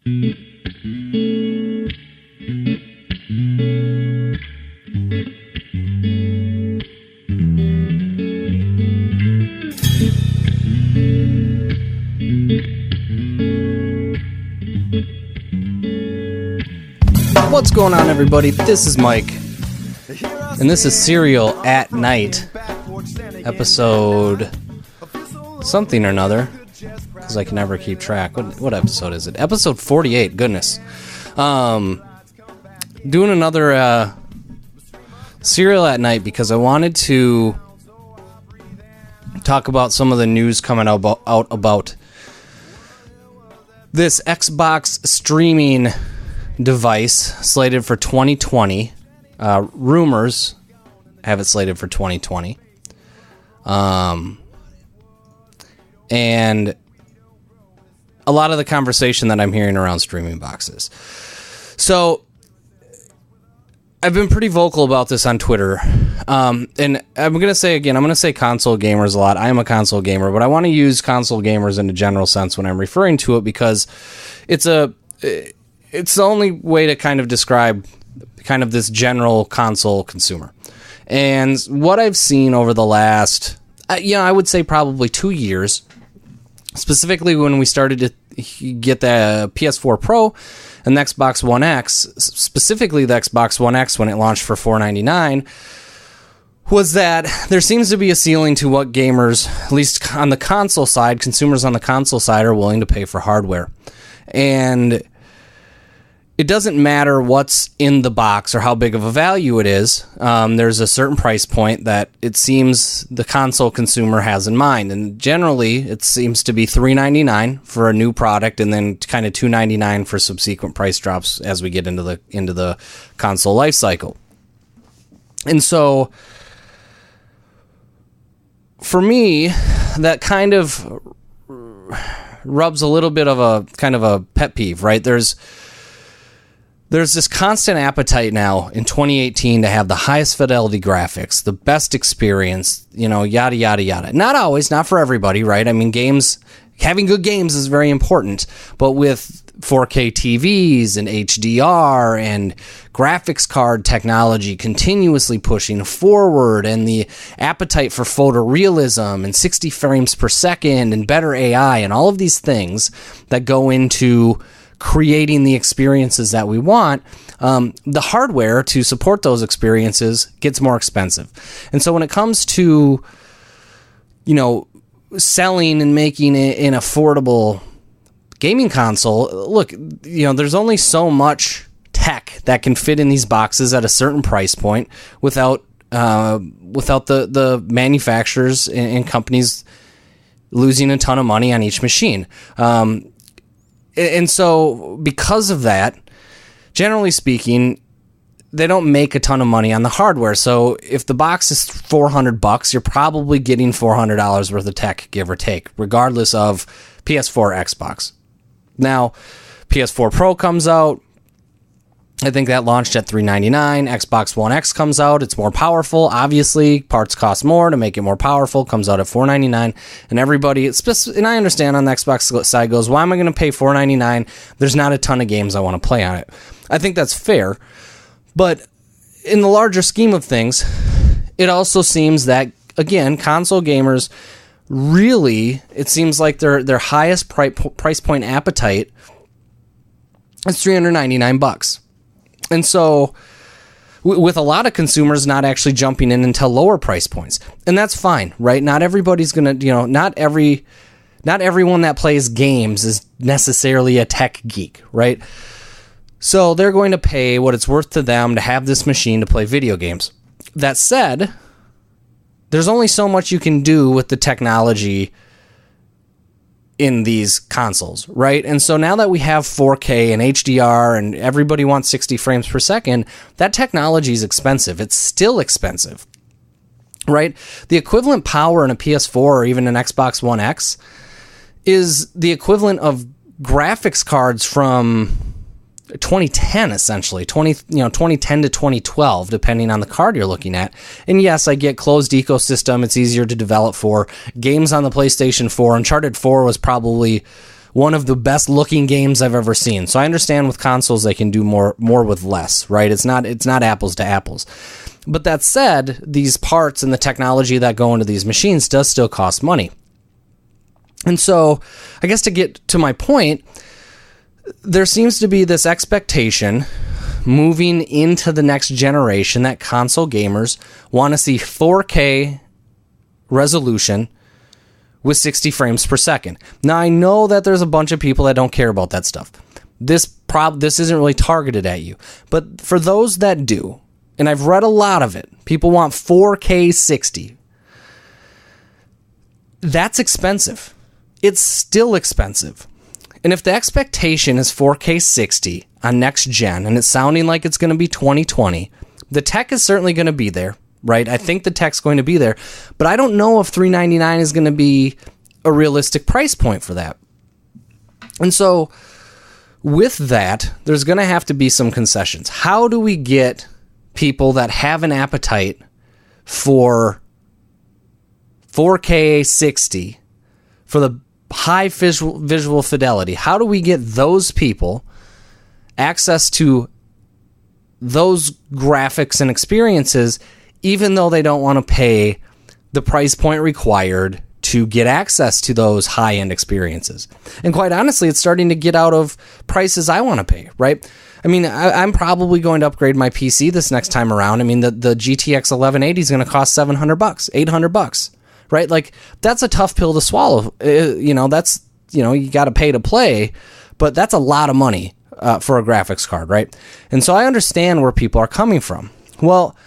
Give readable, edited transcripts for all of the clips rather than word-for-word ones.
What's going on, everybody? This is Mike, and this is Serial at Night, episode something or another, because I can never keep track. What episode is it? Episode 48, goodness. Doing another Serial at Night because I wanted to talk about some of the news coming out about this Xbox streaming device slated for 2020. Rumors have it slated for 2020. And a lot of the conversation that I'm hearing around streaming boxes. So I've been pretty vocal about this on Twitter. And I'm going to say again, I'm going to say console gamers a lot. I am a console gamer, but I want to use console gamers in a general sense when I'm referring to it because it's the only way to kind of describe kind of this general console consumer. And what I've seen over the last, I would say probably 2 years, specifically when we started to get the PS4 Pro and the Xbox One X, specifically the Xbox One X when it launched for $499, was that there seems to be a ceiling to what gamers, at least on the console side, consumers on the console side, are willing to pay for hardware. And it doesn't matter what's in the box or how big of a value it is. There's a certain price point that it seems the console consumer has in mind. And generally, it seems to be $399 for a new product and then kind of $299 for subsequent price drops as we get into the console life cycle. And so, for me, that kind of rubs a little bit of a kind of a pet peeve, right? There's this constant appetite now in 2018 to have the highest fidelity graphics, the best experience, yada, yada, yada. Not always, not for everybody, right? I mean, having good games is very important, but with 4K TVs and HDR and graphics card technology continuously pushing forward and the appetite for photorealism and 60 frames per second and better AI and all of these things that go into creating the experiences that we want, the hardware to support those experiences gets more expensive. And so when it comes to, selling and making an affordable gaming console, look, there's only so much tech that can fit in these boxes at a certain price point without the manufacturers and companies losing a ton of money on each machine. And so, because of that, generally speaking, they don't make a ton of money on the hardware. So, if the box is $400, you're probably getting $400 worth of tech, give or take, regardless of PS4 or Xbox. Now, PS4 Pro comes out. I think that launched at $399. Xbox One X comes out. It's more powerful. Obviously, parts cost more to make it more powerful. Comes out at $499. And everybody, and I understand on the Xbox side goes, why am I going to pay $499? There's not a ton of games I want to play on it. I think that's fair. But in the larger scheme of things, it also seems that, again, console gamers really, it seems like their highest price point appetite is $399. And so, with a lot of consumers not actually jumping in until lower price points, and that's fine, right? Not everybody's gonna, not everyone that plays games is necessarily a tech geek, right? So they're going to pay what it's worth to them to have this machine to play video games. That said, there's only so much you can do with the technology in these consoles, right? And so now that we have 4K and HDR and everybody wants 60 frames per second, that technology is expensive. It's still expensive, right? The equivalent power in a PS4 or even an Xbox One X is the equivalent of graphics cards from 2010, essentially, 2010 to 2012, depending on the card you're looking at. And yes, I get closed ecosystem. It's easier to develop for games on the PlayStation 4. Uncharted 4 was probably one of the best looking games I've ever seen. So I understand with consoles they can do more with less, right? It's not apples to apples. But that said, these parts and the technology that go into these machines does still cost money. And so, I guess to get to my point, there seems to be this expectation moving into the next generation that console gamers want to see 4K resolution with 60 frames per second. Now, I know that there's a bunch of people that don't care about that stuff. This isn't really targeted at you. But for those that do, and I've read a lot of it, people want 4K 60. That's expensive. It's still expensive. And if the expectation is 4K 60 on next gen, and it's sounding like it's going to be 2020, the tech is certainly going to be there, right? I think the tech's going to be there, but I don't know if $399 is going to be a realistic price point for that. And so with that, there's going to have to be some concessions. How do we get people that have an appetite for 4K 60 for the high visual fidelity? How do we get those people access to those graphics and experiences, even though they don't want to pay the price point required to get access to those high-end experiences? And quite honestly, it's starting to get out of prices I want to pay, right? I mean, I'm probably going to upgrade my PC this next time around. I mean, the GTX 1180 is going to cost $700, $800, right? Like, that's a tough pill to swallow. You got to pay to play, but that's a lot of money for a graphics card, right? And so I understand where people are coming from. Well,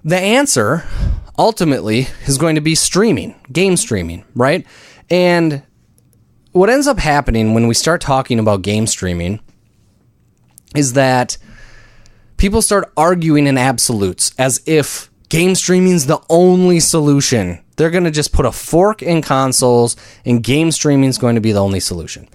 the answer ultimately is going to be streaming, game streaming, right? And what ends up happening when we start talking about game streaming is that people start arguing in absolutes as if game streaming is the only solution. They're going to just put a fork in consoles and game streaming is going to be the only solution.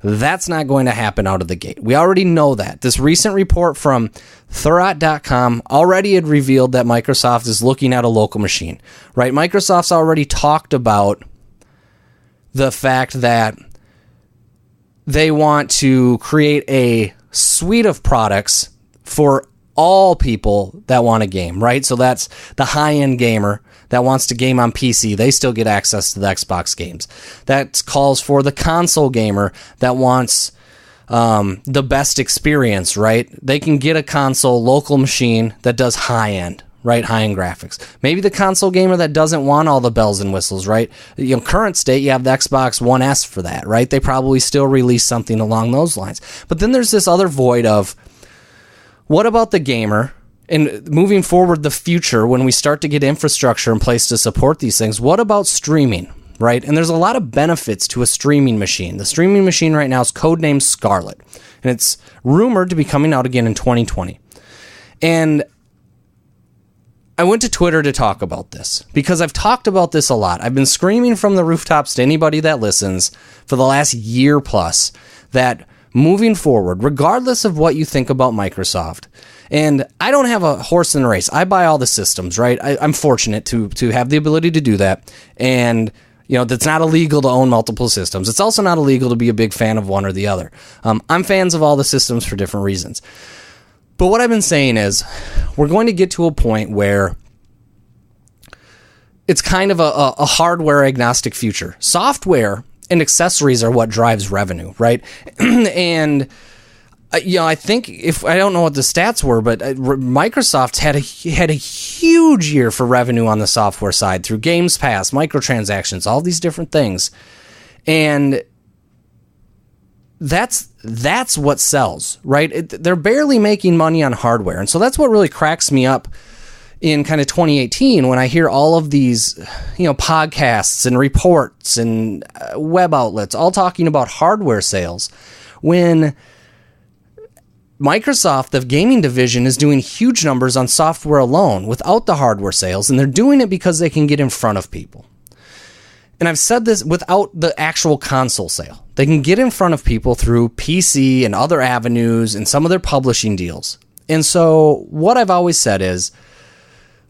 That's not going to happen out of the gate. We already know that. This recent report from Thurrott.com already had revealed that Microsoft is looking at a local machine, right? Microsoft's already talked about the fact that they want to create a suite of products for all people that want a game, right? So that's the high-end gamer that wants to game on PC. They still get access to the Xbox games. That calls for the console gamer that wants the best experience, right? They can get a console local machine that does high-end, right? High-end graphics. Maybe the console gamer that doesn't want all the bells and whistles, right? Current state, you have the Xbox One S for that, right? They probably still release something along those lines. But then there's this other void of, what about the gamer? And moving forward, the future, when we start to get infrastructure in place to support these things, what about streaming, right? And there's a lot of benefits to a streaming machine. The streaming machine right now is codenamed Scarlett, and it's rumored to be coming out again in 2020. And I went to Twitter to talk about this because I've talked about this a lot. I've been screaming from the rooftops to anybody that listens for the last year plus that moving forward, regardless of what you think about Microsoft, and I don't have a horse in the race. I buy all the systems, right? I'm fortunate to have the ability to do that. And, that's not illegal to own multiple systems. It's also not illegal to be a big fan of one or the other. I'm fans of all the systems for different reasons. But what I've been saying is we're going to get to a point where it's kind of a hardware agnostic future. Software and accessories are what drives revenue, right? And I think, if I don't know what the stats were, but Microsoft had a huge year for revenue on the software side through Games Pass, microtransactions, all these different things, and that's what sells, right? They're barely making money on hardware, and so that's what really cracks me up in kind of 2018 when I hear all of these, podcasts and reports and web outlets all talking about hardware sales, when Microsoft, the gaming division, is doing huge numbers on software alone without the hardware sales, and they're doing it because they can get in front of people. And I've said this without the actual console sale. They can get in front of people through PC and other avenues and some of their publishing deals. And so what I've always said is,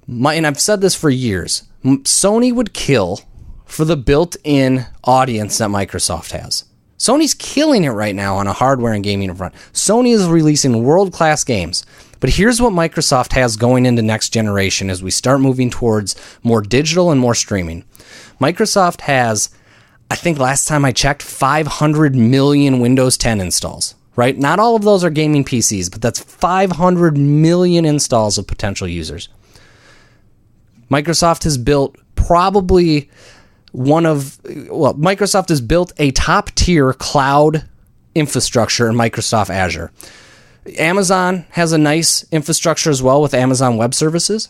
and I've said this for years, Sony would kill for the built-in audience that Microsoft has. Sony's killing it right now on a hardware and gaming front. Sony is releasing world-class games. But here's what Microsoft has going into next generation as we start moving towards more digital and more streaming. Microsoft has, I think last time I checked, 500 million Windows 10 installs, right? Not all of those are gaming PCs, but that's 500 million installs of potential users. Microsoft has built Microsoft has built a top-tier cloud infrastructure in Microsoft Azure. Amazon has a nice infrastructure as well with Amazon Web Services.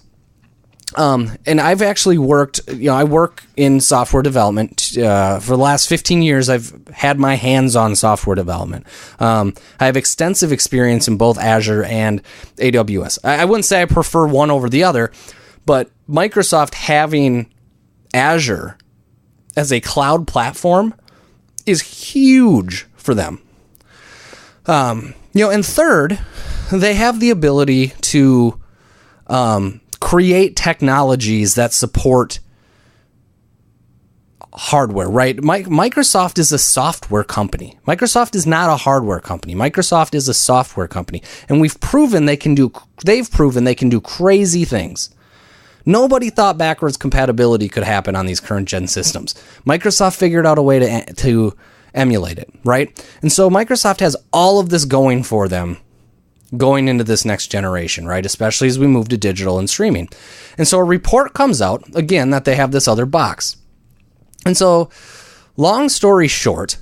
And I've actually worked, I work in software development. For the last 15 years, I've had my hands on software development. I have extensive experience in both Azure and AWS. I wouldn't say I prefer one over the other, but Microsoft having Azure as a cloud platform is huge for them. And third, they have the ability to create technologies that support hardware, right? Microsoft is a software company. Microsoft is not a hardware company. Microsoft is a software company. And they've proven they can do crazy things. Nobody thought backwards compatibility could happen on these current gen systems. Microsoft figured out a way to emulate it, right? And so Microsoft has all of this going for them going into this next generation, right? Especially as we move to digital and streaming. And so a report comes out, again, that they have this other box. And so, long story short,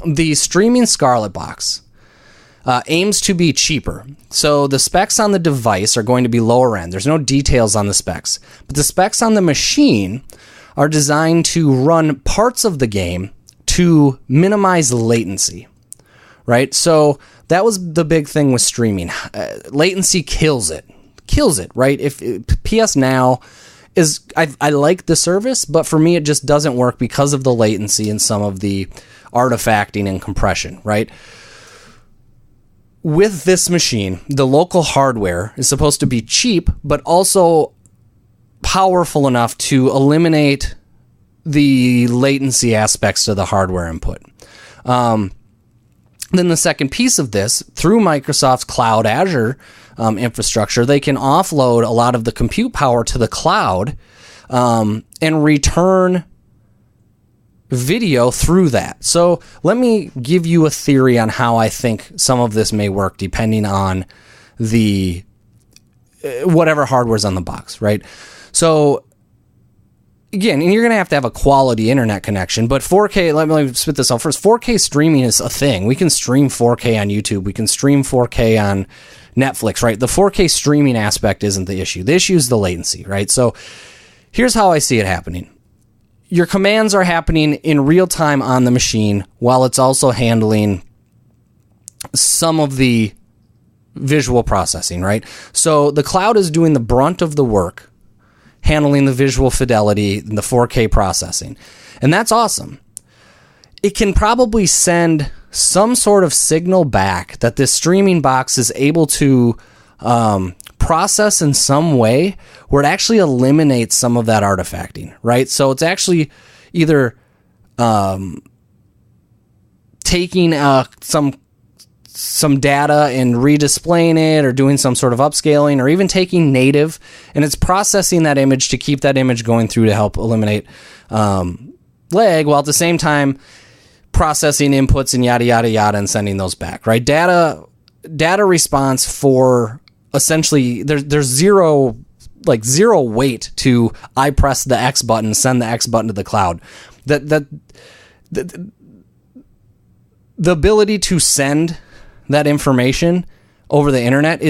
the streaming Scarlett box aims to be cheaper. So the specs on the device are going to be lower end. There's no details on the specs. But the specs on the machine are designed to run parts of the game to minimize latency, right? So that was the big thing with streaming. Latency kills it, right? If PS Now is, I like the service, but for me it just doesn't work because of the latency and some of the artifacting and compression, right? With this machine, the local hardware is supposed to be cheap, but also powerful enough to eliminate the latency aspects of the hardware input. Then the second piece of this, through Microsoft's cloud Azure infrastructure, they can offload a lot of the compute power to the cloud and return video through that. So let me give you a theory on how I think some of this may work depending on the whatever hardware's on the box, right? So again, and you're going to have a quality internet connection, but 4K, let me spit this out first. 4K streaming is a thing. We can stream 4K on YouTube. We can stream 4K on Netflix, right? The 4K streaming aspect isn't the issue. The issue is the latency, right? So here's how I see it happening. Your commands are happening in real time on the machine while it's also handling some of the visual processing, right? So the cloud is doing the brunt of the work, handling the visual fidelity and the 4K processing. And that's awesome. It can probably send some sort of signal back that this streaming box is able to process in some way where it actually eliminates some of that artifacting, right? So it's actually either taking some data and redisplaying it, or doing some sort of upscaling, or even taking native, and it's processing that image to keep that image going through to help eliminate lag, while at the same time processing inputs and yada yada yada and sending those back, right? Data response for essentially there's zero weight to I press the X button, send the X button to the cloud. The ability to send that information over the internet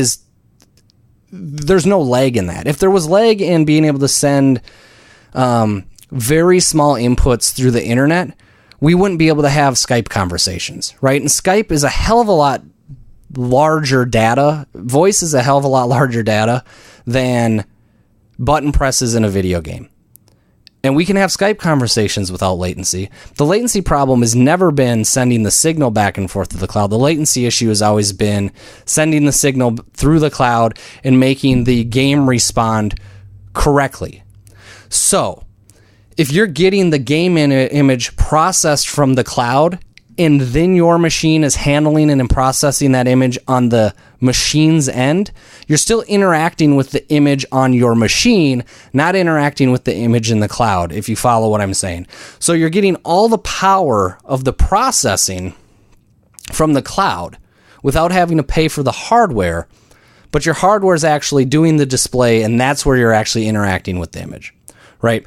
there's no lag in that. If there was lag in being able to send very small inputs through the internet, we wouldn't be able to have Skype conversations, right? And Skype is a hell of a lot larger data. Voice is a hell of a lot larger data than button presses in a video game. And we can have Skype conversations without latency. The latency problem has never been sending the signal back and forth to the cloud. The latency issue has always been sending the signal through the cloud and making the game respond correctly. So, if you're getting the game image processed from the cloud and then your machine is handling and processing that image on the machine's end, you're still interacting with the image on your machine, not interacting with the image in the cloud, if you follow what I'm saying. So you're getting all the power of the processing from the cloud without having to pay for the hardware, but your hardware is actually doing the display, and that's where you're actually interacting with the image, right?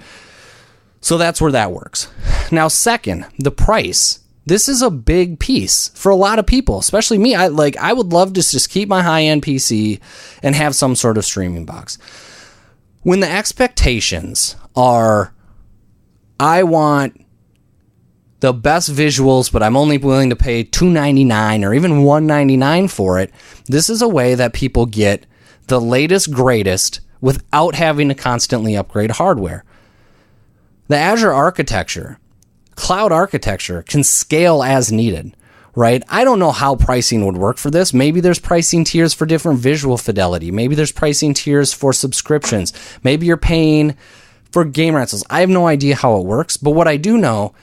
So that's where that works. Now, second, the price. This is a big piece for a lot of people, especially me. I would love to just keep my high-end PC and have some sort of streaming box. When the expectations are, I want the best visuals, but I'm only willing to pay $299 or even $199 for it, this is a way that people get the latest, greatest without having to constantly upgrade hardware. The Azure architecture, cloud architecture, can scale as needed, right? I don't know how pricing would work for this. Maybe there's pricing tiers for different visual fidelity. Maybe there's pricing tiers for subscriptions. Maybe you're paying for game rentals. I have no idea how it works, but what I do know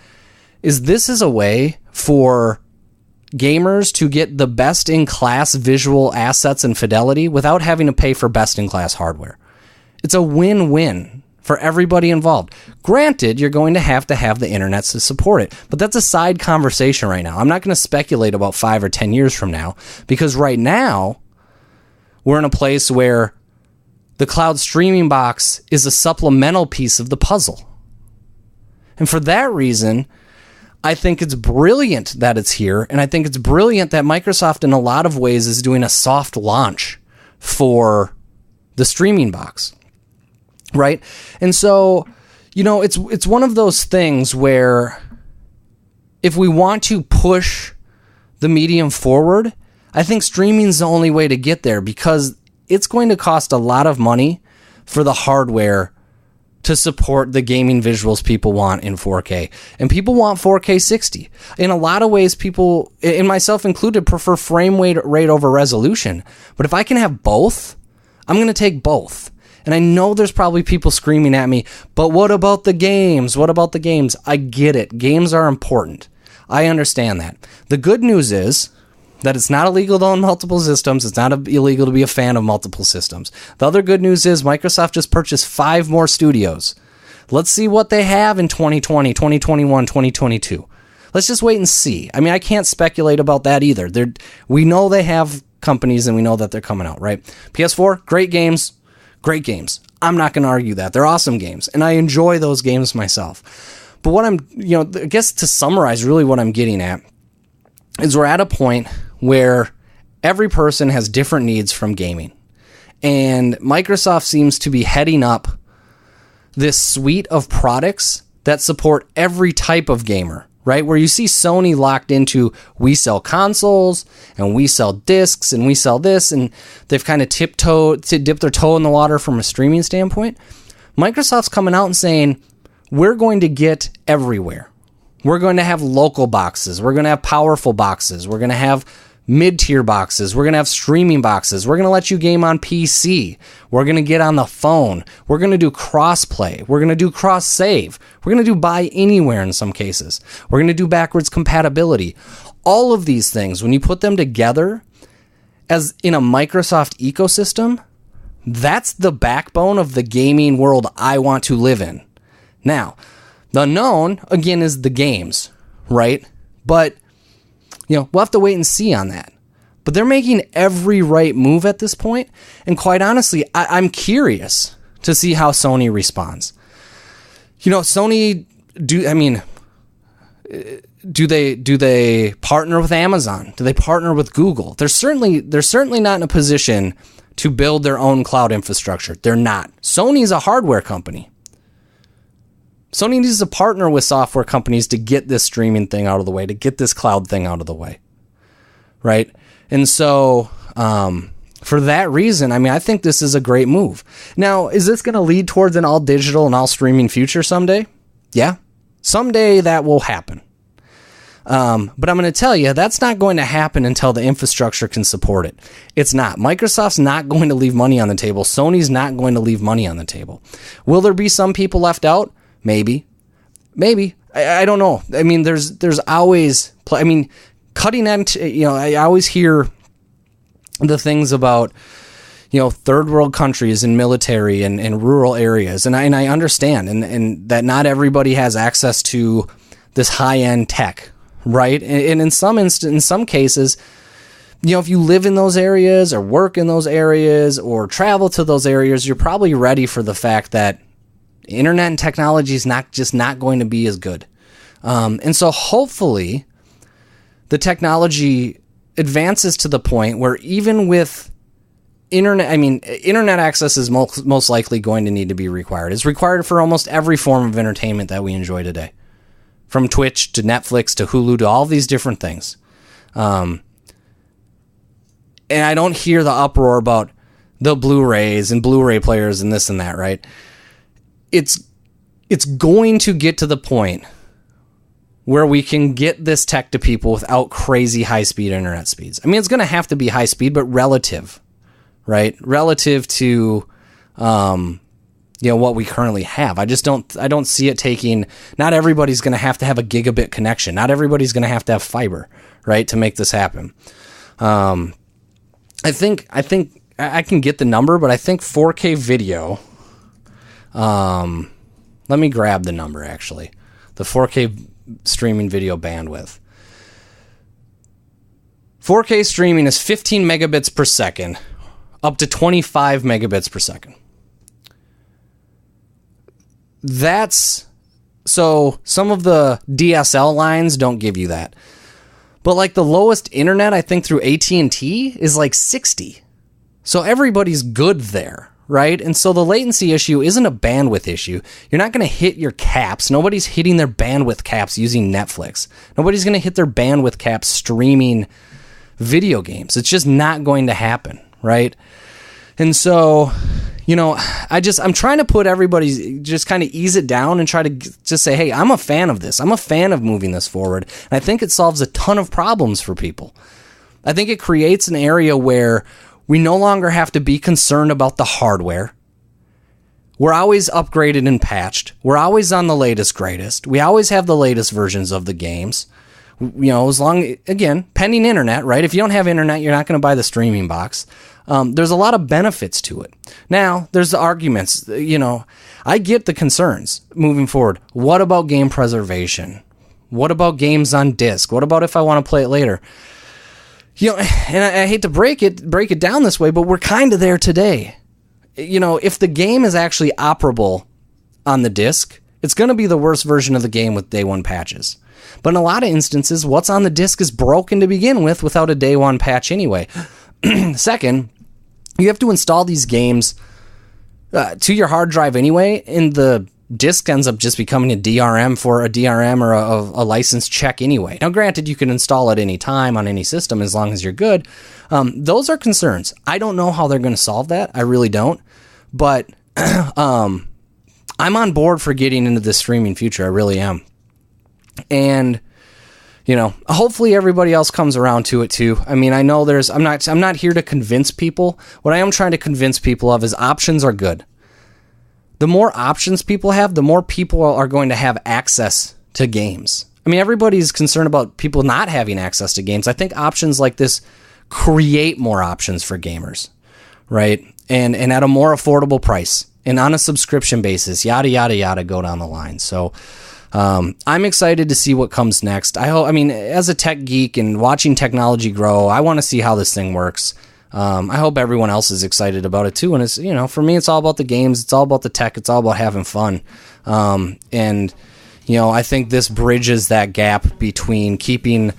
is this is a way for gamers to get the best-in-class visual assets and fidelity without having to pay for best-in-class hardware. It's a win-win for everybody involved. Granted, you're going to have the internet to support it, but that's a side conversation right now. I'm not going to speculate about 5 or 10 years from now, because right now we're in a place where the cloud streaming box is a supplemental piece of the puzzle. And for that reason, I think it's brilliant that it's here, and I think it's brilliant that Microsoft in a lot of ways is doing a soft launch for the streaming box. Right? And so, it's one of those things where if we want to push the medium forward, I think streaming is the only way to get there, because it's going to cost a lot of money for the hardware to support the gaming visuals people want in 4K. And people want 4K 60. In a lot of ways, people, and myself included, prefer frame rate over resolution. But if I can have both, I'm going to take both. And I know there's probably people screaming at me, but what about the games? What about the games? I get it. Games are important. I understand that. The good news is that it's not illegal to own multiple systems. It's not illegal to be a fan of multiple systems. The other good news is Microsoft just purchased 5 more studios. Let's see what they have in 2020, 2021, 2022. Let's just wait and see. I mean, I can't speculate about that either. We know they have companies, and we know that they're coming out, right? PS4, great games. Great games. I'm not going to argue that. They're awesome games, and I enjoy those games myself. But what I guess to summarize really what I'm getting at is we're at a point where every person has different needs from gaming. And Microsoft seems to be heading up this suite of products that support every type of gamer, right? Where you see Sony locked into, we sell consoles and we sell discs and we sell this, and they've kind of dipped their toe in the water from a streaming standpoint. Microsoft's coming out and saying, we're going to get everywhere. We're going to have local boxes. We're going to have powerful boxes. We're going to have mid-tier boxes. We're going to have streaming boxes. We're going to let you game on PC. We're going to get on the phone. We're going to do cross-play. We're going to do cross-save. We're going to do buy anywhere in some cases. We're going to do backwards compatibility. All of these things, when you put them together as in a Microsoft ecosystem, that's the backbone of the gaming world I want to live in. Now, the unknown, again, is the games, right? But we'll have to wait and see on that. But they're making every right move at this point. And quite honestly, I'm curious to see how Sony responds. Sony, do they partner with Amazon? Do they partner with Google? They're certainly not in a position to build their own cloud infrastructure. They're not. Sony's a hardware company. Sony needs to partner with software companies to get this streaming thing out of the way, to get this cloud thing out of the way, right? And so, for that reason, I think this is a great move. Now, is this going to lead towards an all digital and all streaming future someday? Yeah, someday that will happen. But I'm going to tell you, that's not going to happen until the infrastructure can support it. It's not. Microsoft's not going to leave money on the table. Sony's not going to leave money on the table. Will there be some people left out? Maybe. I don't know. I mean, there's always, cutting edge, I always hear the things about, third world countries and military and rural areas. And I understand and that not everybody has access to this high end tech, right? And in some cases, if you live in those areas or work in those areas or travel to those areas, you're probably ready for the fact that internet and technology is not going to be as good. And so hopefully the technology advances to the point where even with internet access is most likely going to need to be required. It's required for almost every form of entertainment that we enjoy today. From Twitch to Netflix to Hulu to all these different things. And I don't hear the uproar about the Blu-rays and Blu-ray players and this and that, right? It's going to get to the point where we can get this tech to people without crazy high-speed internet speeds. I mean, it's going to have to be high speed, but relative, right? Relative to, what we currently have. I don't see it taking, not everybody's going to have a gigabit connection. Not everybody's going to have fiber, right? To make this happen. I think I can get the number, but I think 4K video, let me grab the number actually. The 4K streaming video bandwidth. 4K streaming is 15 megabits per second, up to 25 megabits per second. So some of the DSL lines don't give you that. But like the lowest internet, I think through AT&T is like 60. So everybody's good there, right? And so the latency issue isn't a bandwidth issue. You're not going to hit your caps. Nobody's hitting their bandwidth caps using Netflix. Nobody's going to hit their bandwidth caps streaming video games. It's just not going to happen, right? And so, I'm trying to put everybody, just kind of ease it down and try to just say, hey, I'm a fan of this. I'm a fan of moving this forward. And I think it solves a ton of problems for people. I think it creates an area where we no longer have to be concerned about the hardware. We're always upgraded and patched. We're always on the latest, greatest. We always have the latest versions of the games. As long, again, pending internet, right? If you don't have internet, you're not going to buy the streaming box. There's a lot of benefits to it. Now, there's the arguments. I get the concerns moving forward. What about game preservation? What about games on disc? What about if I want to play it later? And I hate to break it down this way, but we're kind of there today. If the game is actually operable on the disc, it's going to be the worst version of the game with day one patches. But in a lot of instances, what's on the disc is broken to begin with without a day one patch anyway. Second, you have to install these games to your hard drive anyway, and the disk ends up just becoming a DRM or a license check anyway. Now, granted, you can install it any time on any system as long as you're good. Those are concerns. I don't know how they're going to solve that. I really don't. But I'm on board for getting into the streaming future. I really am. And hopefully everybody else comes around to it too. I mean, I know I'm not here to convince people. What I am trying to convince people of is options are good. The more options people have, the more people are going to have access to games. I mean, everybody's concerned about people not having access to games. I think options like this create more options for gamers, right? And at a more affordable price and on a subscription basis, yada, yada, yada, go down the line. So, I'm excited to see what comes next. As a tech geek and watching technology grow, I want to see how this thing works. I hope everyone else is excited about it too. And it's, for me, it's all about the games. It's all about the tech. It's all about having fun. I think this bridges that gap between keeping,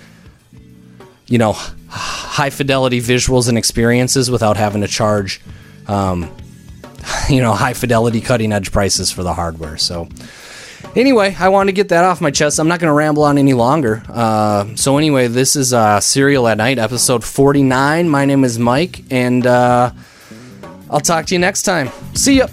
high fidelity visuals and experiences without having to charge, high fidelity cutting edge prices for the hardware. So, anyway, I wanted to get that off my chest. I'm not going to ramble on any longer. So anyway, this is Serial at Night, episode 49. My name is Mike, and I'll talk to you next time. See ya!